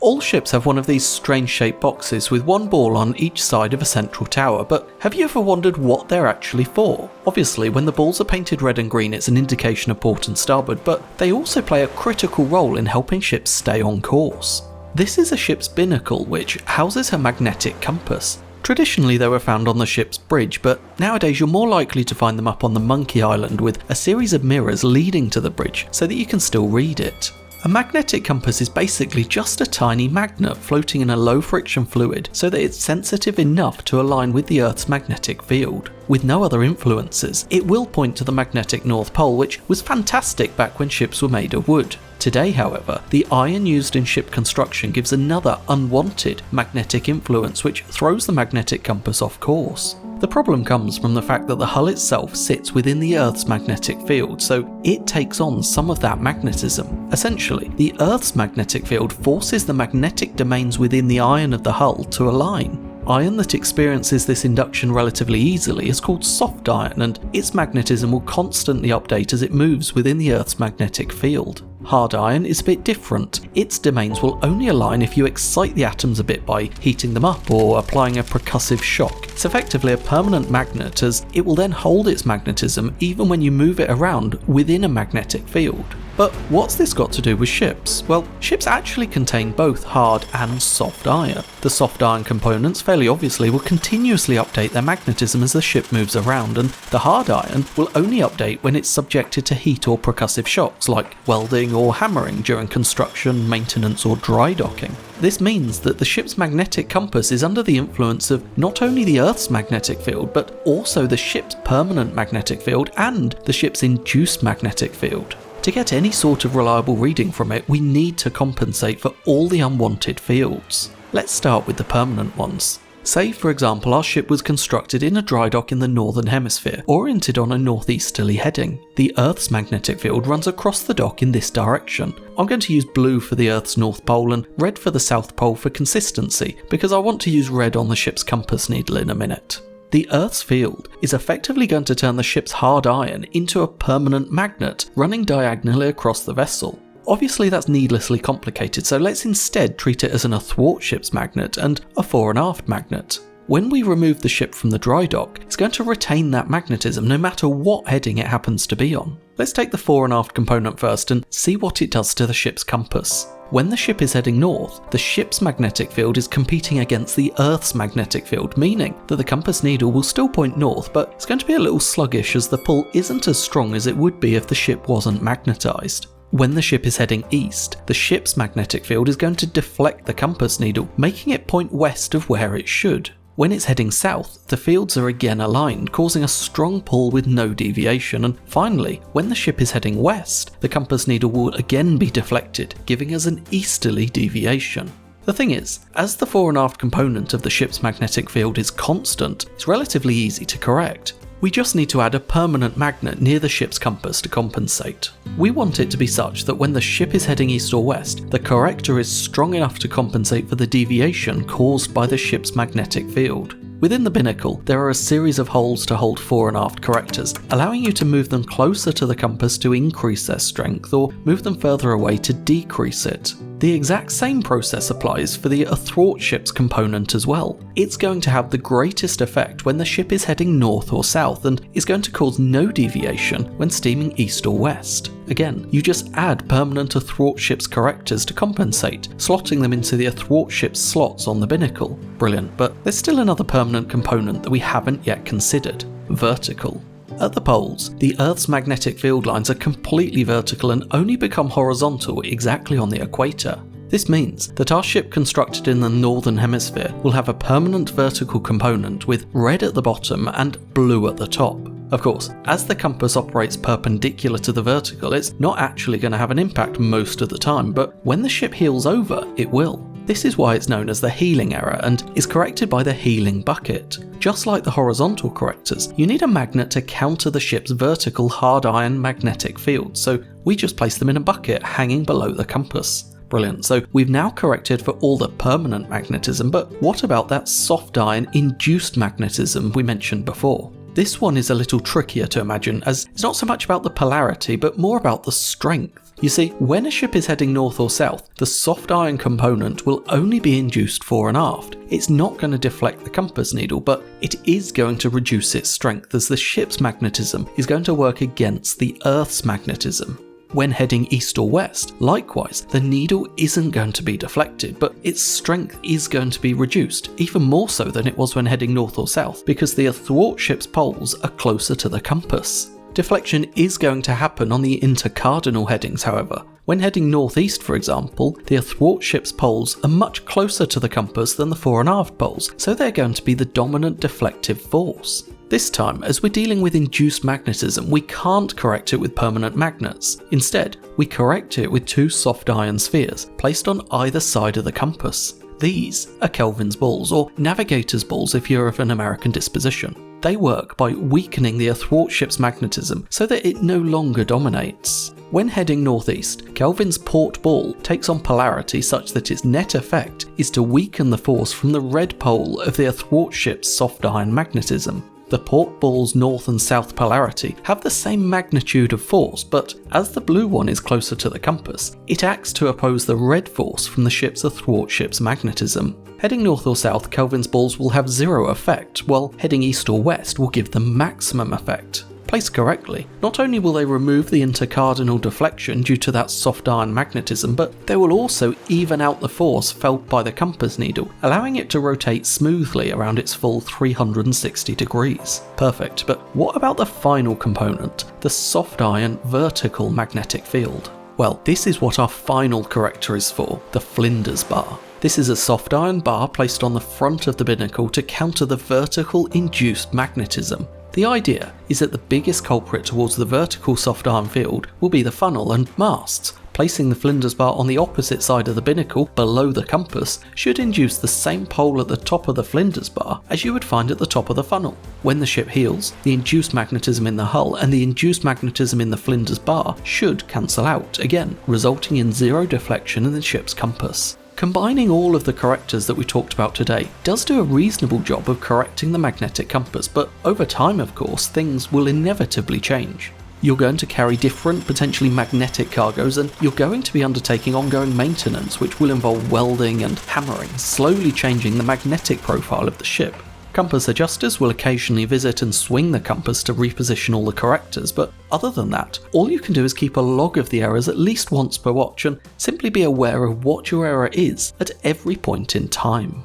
All ships have one of these strange shaped boxes with one ball on each side of a central tower, but have you ever wondered what they're actually for? Obviously, when the balls are painted red and green, it's an indication of port and starboard, but they also play a critical role in helping ships stay on course. This is a ship's binnacle, which houses her magnetic compass. Traditionally they were found on the ship's bridge, but nowadays you're more likely to find them up on the Monkey Island with a series of mirrors leading to the bridge so that you can still read it. A magnetic compass is basically just a tiny magnet floating in a low friction fluid so that it's sensitive enough to align with the Earth's magnetic field. With no other influences, it will point to the magnetic North Pole, which was fantastic back when ships were made of wood. Today, however, the iron used in ship construction gives another unwanted magnetic influence which throws the magnetic compass off course. The problem comes from the fact that the hull itself sits within the Earth's magnetic field, so it takes on some of that magnetism. Essentially, the Earth's magnetic field forces the magnetic domains within the iron of the hull to align. Iron that experiences this induction relatively easily is called soft iron, and its magnetism will constantly update as it moves within the Earth's magnetic field. Hard iron is a bit different. Its domains will only align if you excite the atoms a bit by heating them up or applying a percussive shock. It's effectively a permanent magnet, as it will then hold its magnetism even when you move it around within a magnetic field. But what's this got to do with ships? Well, ships actually contain both hard and soft iron. The soft iron components fairly obviously will continuously update their magnetism as the ship moves around, and the hard iron will only update when it's subjected to heat or percussive shocks like welding or hammering during construction, maintenance or dry docking. This means that the ship's magnetic compass is under the influence of not only the Earth's magnetic field, but also the ship's permanent magnetic field and the ship's induced magnetic field. To get any sort of reliable reading from it, we need to compensate for all the unwanted fields. Let's start with the permanent ones. Say, for example, our ship was constructed in a dry dock in the northern hemisphere, oriented on a northeasterly heading. The Earth's magnetic field runs across the dock in this direction. I'm going to use blue for the Earth's North Pole and red for the South Pole for consistency, because I want to use red on the ship's compass needle in a minute. The Earth's field is effectively going to turn the ship's hard iron into a permanent magnet running diagonally across the vessel. Obviously that's needlessly complicated, so let's instead treat it as an athwart ship's magnet and a fore and aft magnet. When we remove the ship from the dry dock, it's going to retain that magnetism no matter what heading it happens to be on. Let's take the fore and aft component first and see what it does to the ship's compass. When the ship is heading north, the ship's magnetic field is competing against the Earth's magnetic field, meaning that the compass needle will still point north, but it's going to be a little sluggish as the pull isn't as strong as it would be if the ship wasn't magnetised. When the ship is heading east, the ship's magnetic field is going to deflect the compass needle, making it point west of where it should. When it's heading south, the fields are again aligned, causing a strong pull with no deviation, and finally, when the ship is heading west, the compass needle will again be deflected, giving us an easterly deviation. The thing is, as the fore and aft component of the ship's magnetic field is constant, it's relatively easy to correct. We just need to add a permanent magnet near the ship's compass to compensate. We want it to be such that when the ship is heading east or west, the corrector is strong enough to compensate for the deviation caused by the ship's magnetic field. Within the binnacle, there are a series of holes to hold fore and aft correctors, allowing you to move them closer to the compass to increase their strength or move them further away to decrease it. The exact same process applies for the athwart ship's component as well. It's going to have the greatest effect when the ship is heading north or south and is going to cause no deviation when steaming east or west. Again, you just add permanent athwart ship's correctors to compensate, slotting them into the athwart ship's slots on the binnacle. Brilliant, but there's still another permanent component that we haven't yet considered: vertical. At the poles, the Earth's magnetic field lines are completely vertical and only become horizontal exactly on the equator. This means that our ship constructed in the northern hemisphere will have a permanent vertical component with red at the bottom and blue at the top. Of course, as the compass operates perpendicular to the vertical, it's not actually going to have an impact most of the time, but when the ship heels over, it will. This is why it's known as the heeling error and is corrected by the heeling bucket. Just like the horizontal correctors, you need a magnet to counter the ship's vertical hard iron magnetic field, so we just place them in a bucket hanging below the compass. Brilliant, so we've now corrected for all the permanent magnetism, but what about that soft iron induced magnetism we mentioned before? This one is a little trickier to imagine, as it's not so much about the polarity but more about the strength. You see, when a ship is heading north or south, the soft iron component will only be induced fore and aft. It's not going to deflect the compass needle, but it is going to reduce its strength as the ship's magnetism is going to work against the Earth's magnetism. When heading east or west, likewise, the needle isn't going to be deflected, but its strength is going to be reduced, even more so than it was when heading north or south, because the athwart ship's poles are closer to the compass. Deflection is going to happen on the intercardinal headings, however. When heading northeast, for example, the athwart ship's poles are much closer to the compass than the fore and aft poles, so they're going to be the dominant deflective force. This time, as we're dealing with induced magnetism, we can't correct it with permanent magnets. Instead, we correct it with two soft iron spheres, placed on either side of the compass. These are Kelvin's balls, or navigator's balls if you're of an American disposition. They work by weakening the athwart ship's magnetism so that it no longer dominates. When heading northeast, Kelvin's port ball takes on polarity such that its net effect is to weaken the force from the red pole of the athwart ship's soft iron magnetism. The port ball's north and south polarity have the same magnitude of force, but as the blue one is closer to the compass, it acts to oppose the red force from the ship's athwart ship's magnetism. Heading north or south, Kelvin's balls will have zero effect, while heading east or west will give them maximum effect. Placed correctly, not only will they remove the intercardinal deflection due to that soft iron magnetism, but they will also even out the force felt by the compass needle, allowing it to rotate smoothly around its full 360 degrees. Perfect, but what about the final component, the soft iron vertical magnetic field? Well, this is what our final corrector is for, the Flinders bar. This is a soft iron bar placed on the front of the binnacle to counter the vertical induced magnetism. The idea is that the biggest culprit towards the vertical soft iron field will be the funnel and masts. Placing the Flinders bar on the opposite side of the binnacle, below the compass, should induce the same pole at the top of the Flinders bar as you would find at the top of the funnel. When the ship heels, the induced magnetism in the hull and the induced magnetism in the Flinders bar should cancel out, again, resulting in zero deflection in the ship's compass. Combining all of the correctors that we talked about today does do a reasonable job of correcting the magnetic compass, but over time, of course, things will inevitably change. You're going to carry different, potentially magnetic cargoes, and you're going to be undertaking ongoing maintenance which will involve welding and hammering, slowly changing the magnetic profile of the ship. Compass adjusters will occasionally visit and swing the compass to reposition all the correctors, but other than that, all you can do is keep a log of the errors at least once per watch and simply be aware of what your error is at every point in time.